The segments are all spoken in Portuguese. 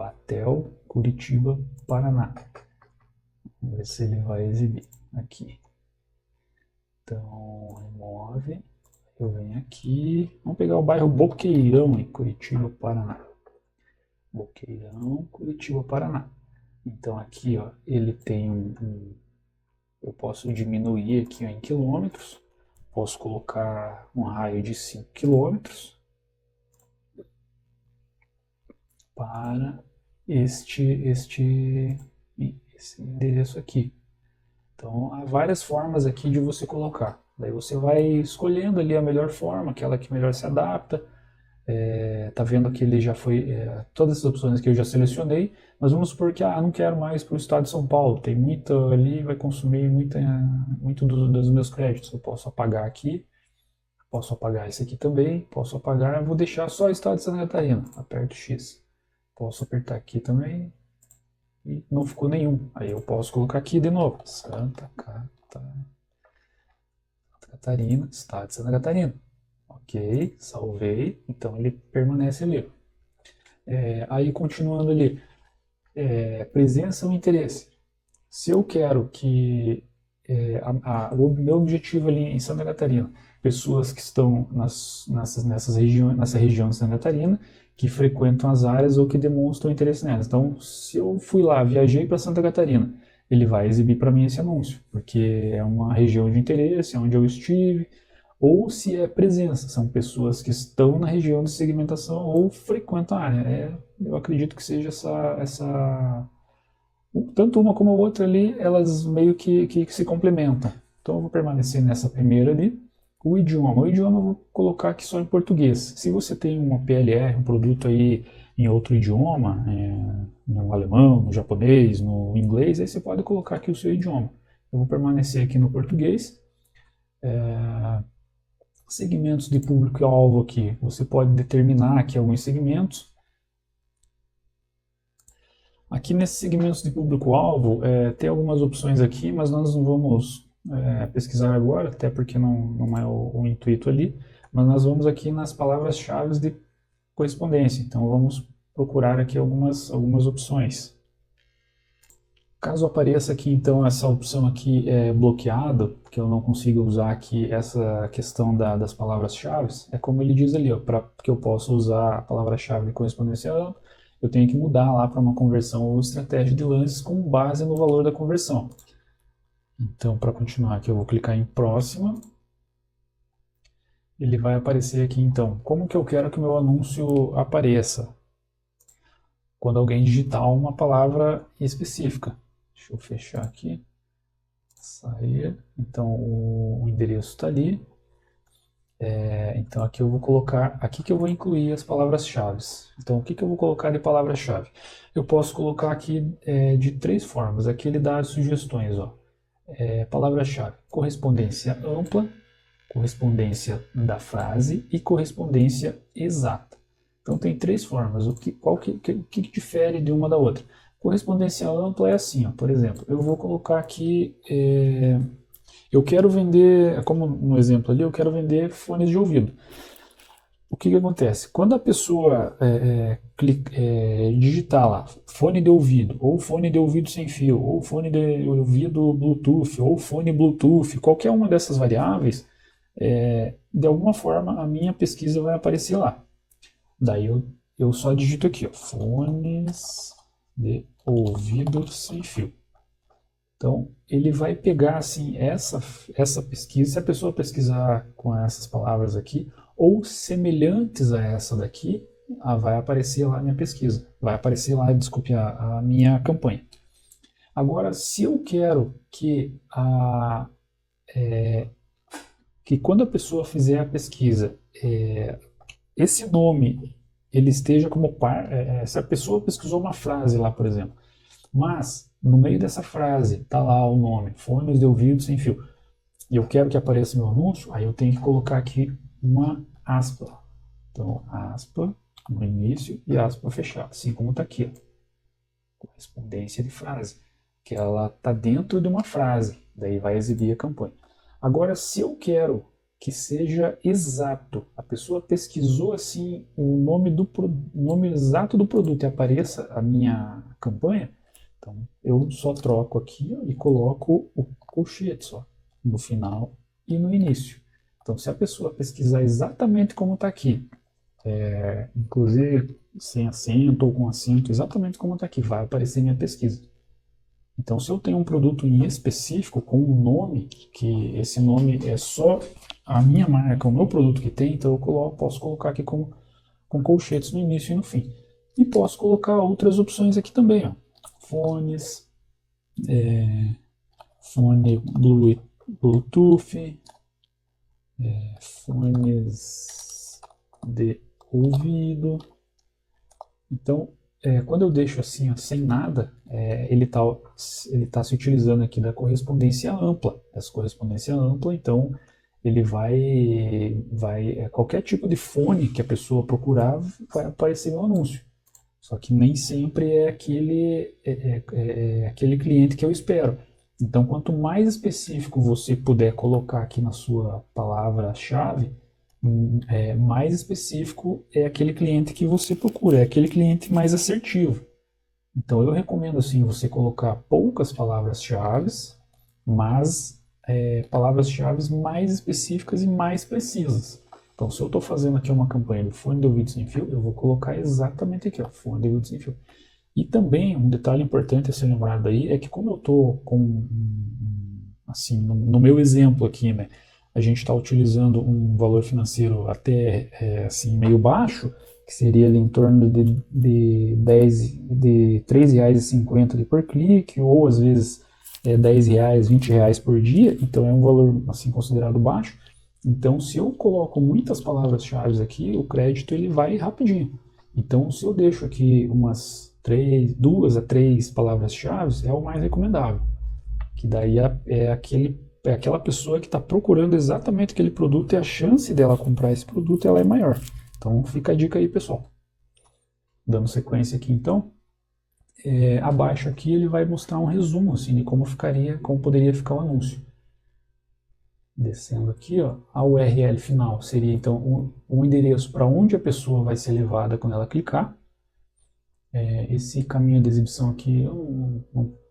Batel, Curitiba, Paraná. Vamos ver se ele vai exibir aqui. Então, remove. Eu venho aqui. Vamos pegar o bairro Boqueirão, em Curitiba, Paraná. Boqueirão, Curitiba, Paraná. Então aqui, ó, ele tem eu posso diminuir aqui, ó, em quilômetros. Posso colocar um raio de 5 quilômetros para esse endereço aqui. Então, há várias formas aqui de você colocar. Daí você vai escolhendo ali a melhor forma, aquela que melhor se adapta. Tá vendo que ele já foi, todas as opções que eu já selecionei, mas vamos supor que não quero mais para o estado de São Paulo, tem muita ali, vai consumir muito dos meus créditos. Eu posso apagar aqui, posso apagar esse aqui também, posso apagar, vou deixar só o estado de Santa Catarina, aperto X. Posso apertar aqui também e não ficou nenhum. Aí eu posso colocar aqui de novo, Santa Catarina, estado de Santa Catarina. Ok, salvei, então ele permanece ali. Aí continuando ali, presença ou interesse. Se eu quero que o meu objetivo ali em Santa Catarina, pessoas que estão nessa região de Santa Catarina, que frequentam as áreas ou que demonstram interesse nelas. Então, se eu fui lá, viajei para Santa Catarina, ele vai exibir para mim esse anúncio, porque é uma região de interesse, é onde eu estive, ou se é presença, são pessoas que estão na região de segmentação ou frequentam a área. Eu acredito que seja tanto uma como a outra ali, elas meio que se complementam. Então eu vou permanecer nessa primeira ali. O idioma eu vou colocar aqui só em português. Se você tem uma PLR, um produto aí em outro idioma, no alemão, no japonês, no inglês, aí você pode colocar aqui o seu idioma. Eu vou permanecer aqui no português. Segmentos de público-alvo aqui, você pode determinar aqui alguns segmentos. Aqui nesses segmentos de público-alvo, tem algumas opções aqui, mas nós não vamos pesquisar agora, até porque não é o intuito ali, mas nós vamos aqui nas palavras-chave de correspondência, então vamos procurar aqui algumas opções. Caso apareça aqui então essa opção aqui bloqueada, que eu não consigo usar aqui essa questão das palavras-chave, é como ele diz ali, para que eu possa usar a palavra-chave de correspondência ampla, eu tenho que mudar lá para uma conversão ou estratégia de lances com base no valor da conversão. Então, para continuar aqui, eu vou clicar em próxima. Ele vai aparecer aqui então. Como que eu quero que o meu anúncio apareça? Quando alguém digitar uma palavra específica. Deixa eu fechar aqui. Sair. Então, o endereço está ali. Então aqui eu vou colocar, aqui que eu vou incluir as palavras-chave. Então o que eu vou colocar de palavra-chave? Eu posso colocar aqui de 3 formas, aqui ele dá as sugestões, palavra-chave, correspondência ampla, correspondência da frase e correspondência exata. Então tem 3 formas, o que difere de uma da outra? Correspondência ampla é assim, por exemplo, eu vou colocar aqui... eu quero vender, como no exemplo ali, eu quero vender fones de ouvido. O que acontece? Quando a pessoa digitar lá fone de ouvido, ou fone de ouvido sem fio, ou fone de ouvido Bluetooth, ou fone Bluetooth, qualquer uma dessas variáveis, de alguma forma a minha pesquisa vai aparecer lá. Daí eu só digito aqui, fones de ouvido sem fio. Então, ele vai pegar assim essa pesquisa, se a pessoa pesquisar com essas palavras aqui, ou semelhantes a essa daqui, vai aparecer lá a minha pesquisa, vai aparecer lá, desculpe, a minha campanha. Agora, se eu quero que quando a pessoa fizer a pesquisa, esse nome ele esteja como se a pessoa pesquisou uma frase lá, por exemplo, mas no meio dessa frase está lá o nome, fones de ouvido sem fio, e eu quero que apareça meu anúncio, aí eu tenho que colocar aqui uma aspa. Então, aspa no início e aspa fechada, assim como está aqui. Correspondência de frase, que ela está dentro de uma frase, daí vai exibir a campanha. Agora, se eu quero que seja exato. A pessoa pesquisou assim o nome o nome exato do produto e apareça a minha campanha, então eu só troco aqui ó, e coloco o colchete só no final e no início. Então, se a pessoa pesquisar exatamente como está aqui, inclusive sem acento ou com acento, exatamente como está aqui, vai aparecer minha pesquisa. Então, se eu tenho um produto em específico com um nome, que esse nome é só a minha marca, o meu produto que tem, então eu posso colocar aqui com colchetes no início e no fim. E posso colocar outras opções aqui também, ó. Fones, fone Bluetooth, fones de ouvido. Então, quando eu deixo assim, ó, sem nada, ele tá se utilizando aqui da correspondência ampla. Essa correspondência ampla, então, ele qualquer tipo de fone que a pessoa procurar, vai aparecer no anúncio. Só que nem sempre é aquele cliente que eu espero. Então, quanto mais específico você puder colocar aqui na sua palavra-chave, mais específico é aquele cliente que você procura, é aquele cliente mais assertivo. Então, eu recomendo assim você colocar poucas palavras-chave, mas palavras-chave mais específicas e mais precisas. Então, se eu estou fazendo aqui uma campanha do fone de ouvido sem fio, eu vou colocar exatamente aqui, ó, fone de ouvido sem fio. E também, um detalhe importante a ser lembrado aí é que como eu estou com, assim, no meu exemplo aqui, né, a gente está utilizando um valor financeiro até, assim, meio baixo, que seria ali em torno de R$ 3,50 por clique, ou às vezes R$ 10, R$ 20 por dia, então é um valor, assim, considerado baixo. Então, se eu coloco muitas palavras-chave aqui, o crédito ele vai rapidinho. Então, se eu deixo aqui umas 2 a 3 palavras-chave, é o mais recomendável. Que daí é aquela pessoa que está procurando exatamente aquele produto e a chance dela comprar esse produto ela é maior. Então, fica a dica aí, pessoal. Dando sequência aqui, então, abaixo aqui ele vai mostrar um resumo assim, de como poderia ficar o anúncio. Descendo aqui, ó, a URL final seria então um endereço para onde a pessoa vai ser levada quando ela clicar. Esse caminho de exibição aqui eu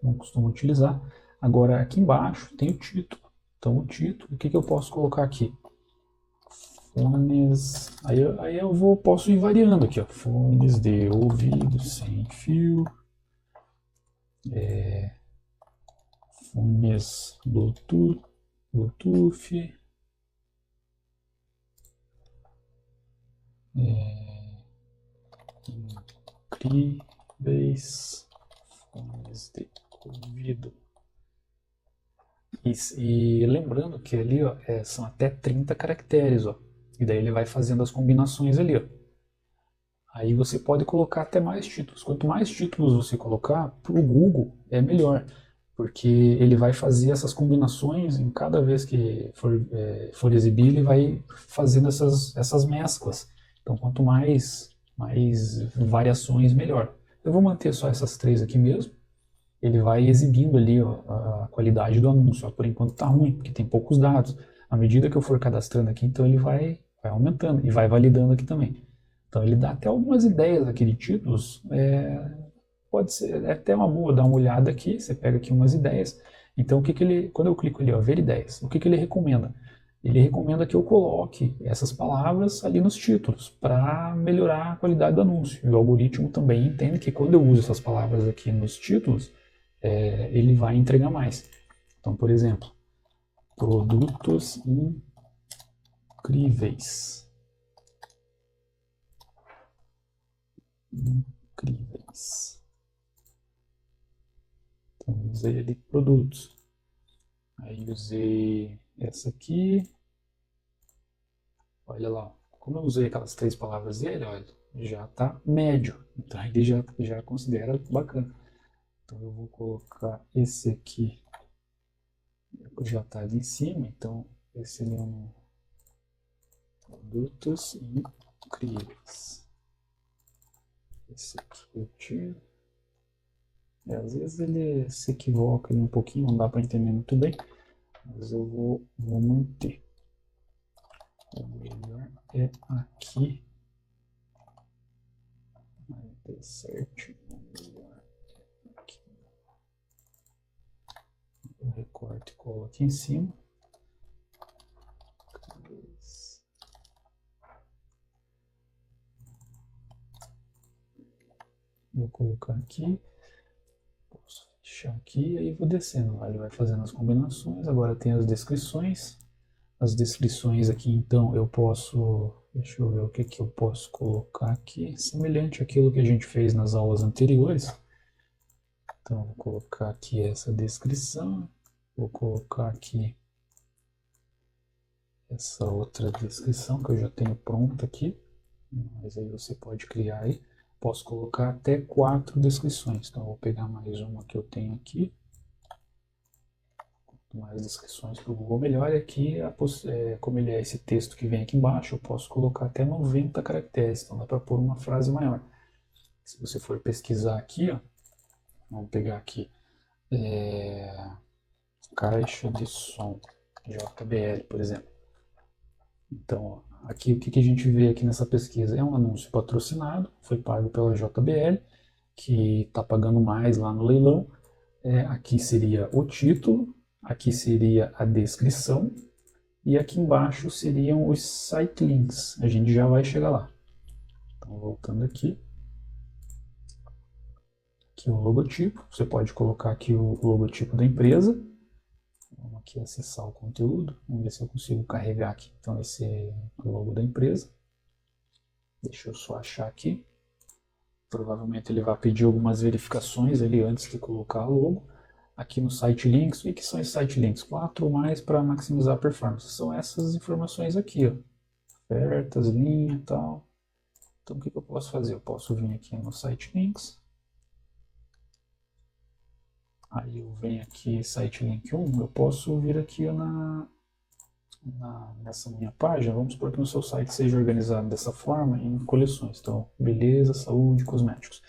não costumo utilizar. Agora aqui embaixo tem o título. Então o título, o que eu posso colocar aqui? Fones. Aí posso ir variando aqui, ó. Fones de ouvido sem fio. Fones Bluetooth. Incríveis fones de ouvido. E lembrando que ali ó, são até 30 caracteres, ó, e daí ele vai fazendo as combinações ali. Ó. Aí você pode colocar até mais títulos. Quanto mais títulos você colocar, para o Google é melhor, porque ele vai fazer essas combinações em cada vez que for exibir, ele vai fazendo essas mesclas. Então, quanto mais variações, melhor. Eu vou manter só essas 3 aqui mesmo. Ele vai exibindo ali ó, a qualidade do anúncio. Ó, por enquanto está ruim, porque tem poucos dados. À medida que eu for cadastrando aqui, então ele vai aumentando e vai validando aqui também. Então ele dá até algumas ideias aqui de títulos. Pode ser até uma boa dar uma olhada aqui. Você pega aqui umas ideias. Então quando eu clico ali, ó, ver ideias, o que ele recomenda? Ele recomenda que eu coloque essas palavras ali nos títulos para melhorar a qualidade do anúncio. E o algoritmo também entende que quando eu uso essas palavras aqui nos títulos, ele vai entregar mais. Então, por exemplo, produtos incríveis. Incríveis. Então, usei ali produtos. Aí usei essa aqui. Olha lá, como eu usei aquelas 3 palavras dele, olha, já está médio. Então ele já considera bacana. Então eu vou colocar esse aqui, já está ali em cima, então esse ali é um produtos incríveis. Esse aqui eu tiro. Às vezes ele se equivoca um pouquinho, não dá para entender muito bem, mas eu vou manter. O melhor é aqui. Vai ter certo. O melhor é aqui. Eu recorto e colo aqui em cima. Vou colocar aqui. Posso fechar aqui e aí vou descendo. Ele vai fazendo as combinações. Agora tem as descrições. As descrições aqui, então, eu posso... Deixa eu ver o que eu posso colocar aqui. Semelhante àquilo que a gente fez nas aulas anteriores. Então, vou colocar aqui essa descrição. Vou colocar aqui essa outra descrição que eu já tenho pronta aqui. Mas aí você pode criar aí. Posso colocar até 4 descrições. Então, eu vou pegar mais uma que eu tenho aqui. Quanto mais descrições para o Google, melhor. E aqui, como ele é esse texto que vem aqui embaixo, eu posso colocar até 90 caracteres. Então, dá para pôr uma frase maior. Se você for pesquisar aqui, ó, vamos pegar aqui, caixa de som, JBL, por exemplo. Então, aqui o que a gente vê aqui nessa pesquisa é um anúncio patrocinado, foi pago pela JBL, que está pagando mais lá no leilão. Aqui seria o título, aqui seria a descrição, e aqui embaixo seriam os site links. A gente já vai chegar lá. Então, voltando aqui. Aqui o logotipo, você pode colocar aqui o logotipo da empresa. Vamos aqui acessar o conteúdo, vamos ver se eu consigo carregar aqui. Então esse é o logo da empresa. Deixa eu só achar aqui. Provavelmente ele vai pedir algumas verificações ali antes de colocar o logo. Aqui no site links, o que são esses site links? 4 mais para maximizar a performance. São essas informações aqui, ó. Ofertas, linha e tal. Então o que eu posso fazer? Eu posso vir aqui no site links. Aí eu venho aqui, site link 1, eu posso vir aqui nessa minha página, vamos supor que no seu site seja organizado dessa forma em coleções. Então, beleza, saúde, cosméticos.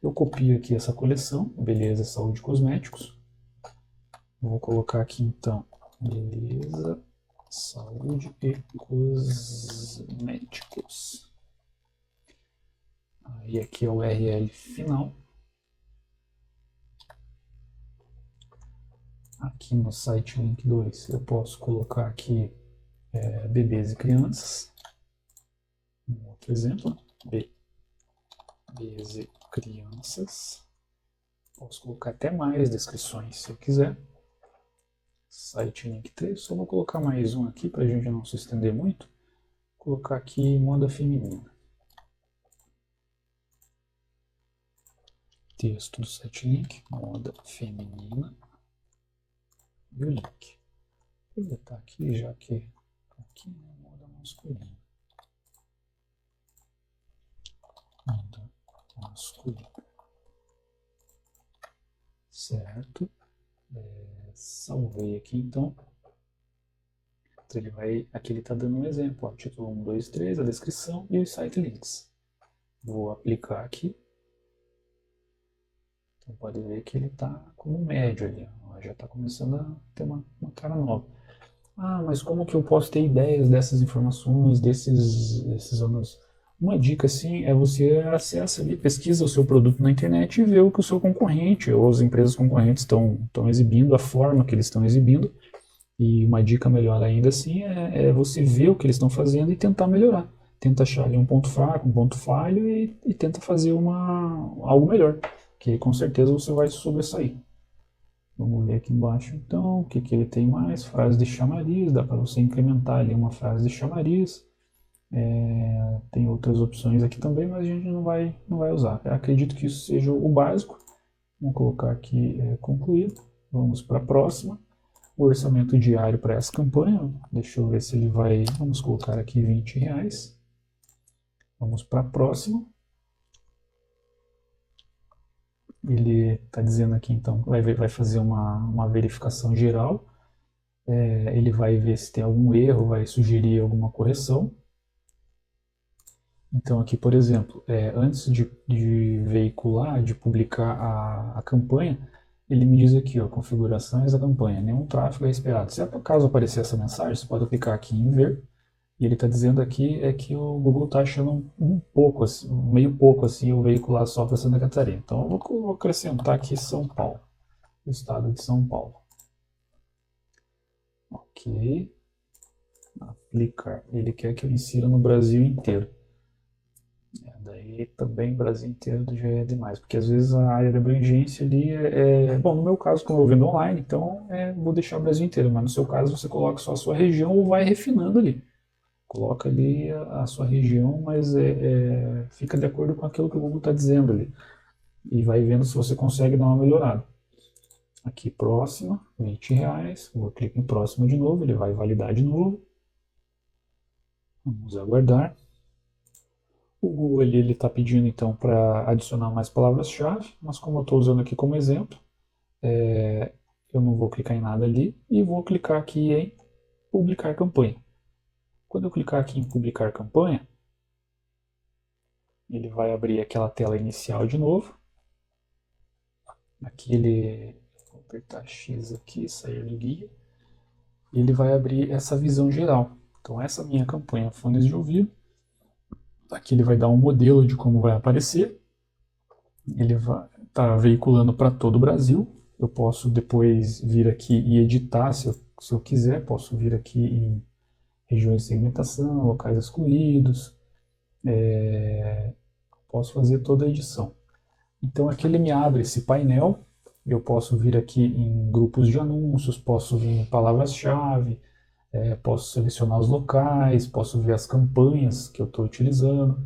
Eu copio aqui essa coleção, beleza, saúde, cosméticos. Vou colocar aqui então, beleza, saúde e cosméticos. Aí aqui é o URL final. Aqui no site link 2 eu posso colocar aqui bebês e crianças. Um outro exemplo, bebês e crianças. Posso colocar até mais descrições se eu quiser. Site link 3, só vou colocar mais um aqui para a gente não se estender muito. Vou colocar aqui moda feminina. Texto do site link, moda feminina. E o link. Vou botar aqui, já que aqui é moda masculina. Moda masculina. Certo. Salvei aqui então. Então ele vai, aqui ele está dando um exemplo, ó, título 1, 2, 3, a descrição e os site links. Vou aplicar aqui. Então pode ver que ele está como médio ali, ó, já está começando a ter uma cara nova. Ah, mas como que eu posso ter ideias dessas informações, desses anúncios? Uma dica, assim, é você acessa ali, pesquisa o seu produto na internet e vê o que o seu concorrente ou as empresas concorrentes estão exibindo, a forma que eles estão exibindo. E uma dica melhor ainda assim é você ver o que eles estão fazendo e tentar melhorar. Tenta achar ali um ponto fraco, um ponto falho e tenta fazer algo melhor, que com certeza você vai sobressair. Vamos ver aqui embaixo então, o que ele tem mais, frase de chamariz, dá para você incrementar ali uma frase de chamariz. Tem outras opções aqui também, mas a gente não vai usar. Eu acredito que isso seja o básico. Vamos colocar aqui concluído. Vamos para a próxima. O orçamento diário para essa campanha, deixa eu ver se ele vai, vamos colocar aqui R$20. Vamos para a próxima. Ele está dizendo aqui então, vai fazer uma verificação geral, ele vai ver se tem algum erro, vai sugerir alguma correção. Então aqui, por exemplo, antes de veicular, de publicar a campanha, ele me diz aqui, ó, configurações da campanha, nenhum tráfego é esperado. Se acaso aparecer essa mensagem, você pode clicar aqui em ver, E ele está dizendo aqui é que o Google está achando um pouco, assim, meio pouco assim, o veicular só para Santa Catarina. Então eu vou acrescentar aqui São Paulo, o estado de São Paulo. Ok. Aplicar. Ele quer que eu insira no Brasil inteiro. Daí também Brasil inteiro já é demais, porque às vezes a área de abrangência ali bom, no meu caso, como eu vendo online, então vou deixar o Brasil inteiro, mas no seu caso você coloca só a sua região ou vai refinando ali. Coloca ali a sua região, mas fica de acordo com aquilo que o Google está dizendo ali. E vai vendo se você consegue dar uma melhorada. Aqui, próxima, R$ 20. Vou clicar em próxima de novo, ele vai validar de novo. Vamos aguardar. O Google ele está pedindo então para adicionar mais palavras-chave, mas como eu estou usando aqui como exemplo, eu não vou clicar em nada ali e vou clicar aqui em publicar campanha. Quando eu clicar aqui em publicar campanha, ele vai abrir aquela tela inicial de novo. Aqui vou apertar X aqui, sair do guia, e ele vai abrir essa visão geral. Então essa minha campanha fones de ouvido, aqui ele vai dar um modelo de como vai aparecer, ele vai estar veiculando para todo o Brasil. Eu posso depois vir aqui e editar se eu quiser, posso vir aqui em regiões de segmentação, locais excluídos, posso fazer toda a edição. Então aqui ele me abre esse painel, eu posso vir aqui em grupos de anúncios, posso vir em palavras-chave, posso selecionar os locais, posso ver as campanhas que eu estou utilizando.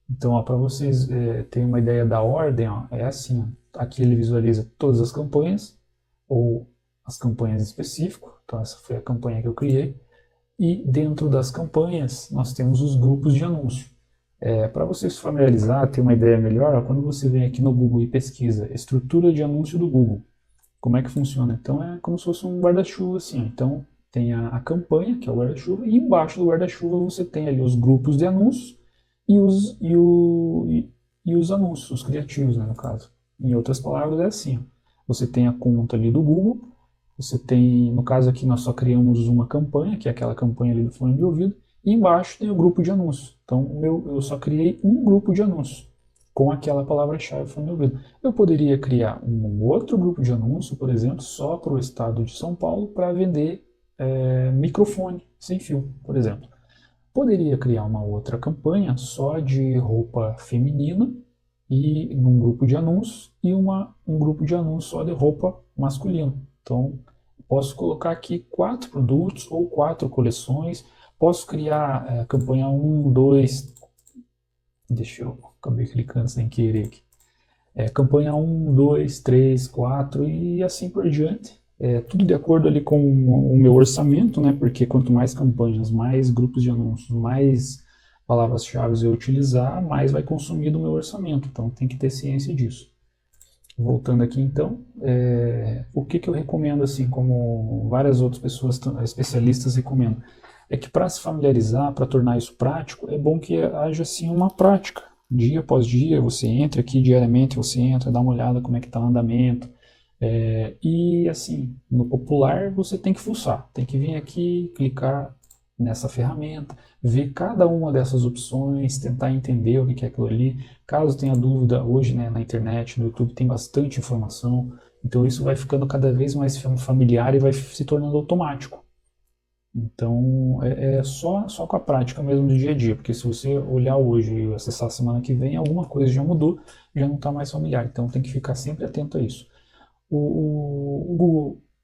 Então, para vocês terem uma ideia da ordem, ó, é assim, ó. Aqui ele visualiza todas as campanhas, ou as campanhas em específico, então essa foi a campanha que eu criei, e dentro das campanhas nós temos os grupos de anúncio. Para você se familiarizar, ter uma ideia melhor, ó, quando você vem aqui no Google e pesquisa estrutura de anúncio do Google, como é que funciona? Então é como se fosse um guarda-chuva assim, então tem a campanha, que é o guarda-chuva, e embaixo do guarda-chuva você tem ali os grupos de anúncios e os anúncios, os criativos, né, no caso. Em outras palavras, é assim: ó. Você tem a conta ali do Google, você tem, no caso aqui nós só criamos uma campanha, que é aquela campanha ali do fone de ouvido, e embaixo tem o grupo de anúncios. Então eu só criei um grupo de anúncios com aquela palavra-chave fone de ouvido. Eu poderia criar um outro grupo de anúncio, por exemplo, só para o estado de São Paulo, para vender microfone sem fio, por exemplo. Poderia criar uma outra campanha só de roupa feminina e num grupo de anúncios e um grupo de anúncios só de roupa masculina. Então, posso colocar aqui 4 produtos ou 4 coleções. Posso criar campanha 1, 2, deixa eu, acabei clicando sem querer aqui. Campanha 1, 2, 3, 4 e assim por diante. Tudo de acordo ali com o meu orçamento, né? Porque quanto mais campanhas, mais grupos de anúncios, mais palavras-chave eu utilizar, mais vai consumir do meu orçamento. Então tem que ter ciência disso. Voltando aqui então, o que eu recomendo, assim, como várias outras pessoas, especialistas recomendam, é que para se familiarizar, para tornar isso prático, é bom que haja assim uma prática. Dia após dia, você entra aqui diariamente, você entra, dá uma olhada como é que está o andamento. E assim, no popular você tem que fuçar, tem que vir aqui, clicar nessa ferramenta, ver cada uma dessas opções, tentar entender o que é aquilo ali. Caso tenha dúvida, hoje, né, na internet, no YouTube tem bastante informação, então isso vai ficando cada vez mais familiar e vai se tornando automático. Então só com a prática mesmo do dia a dia, porque se você olhar hoje e acessar a semana que vem, alguma coisa já mudou, já não está mais familiar, então tem que ficar sempre atento a isso.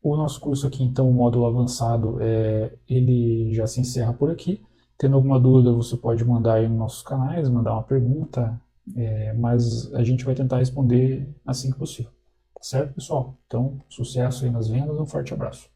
O nosso curso aqui, então, o módulo avançado, ele já se encerra por aqui. Tendo alguma dúvida, você pode mandar aí nos nossos canais, mandar uma pergunta, mas a gente vai tentar responder assim que possível. Tá certo, pessoal? Então, sucesso aí nas vendas, um forte abraço.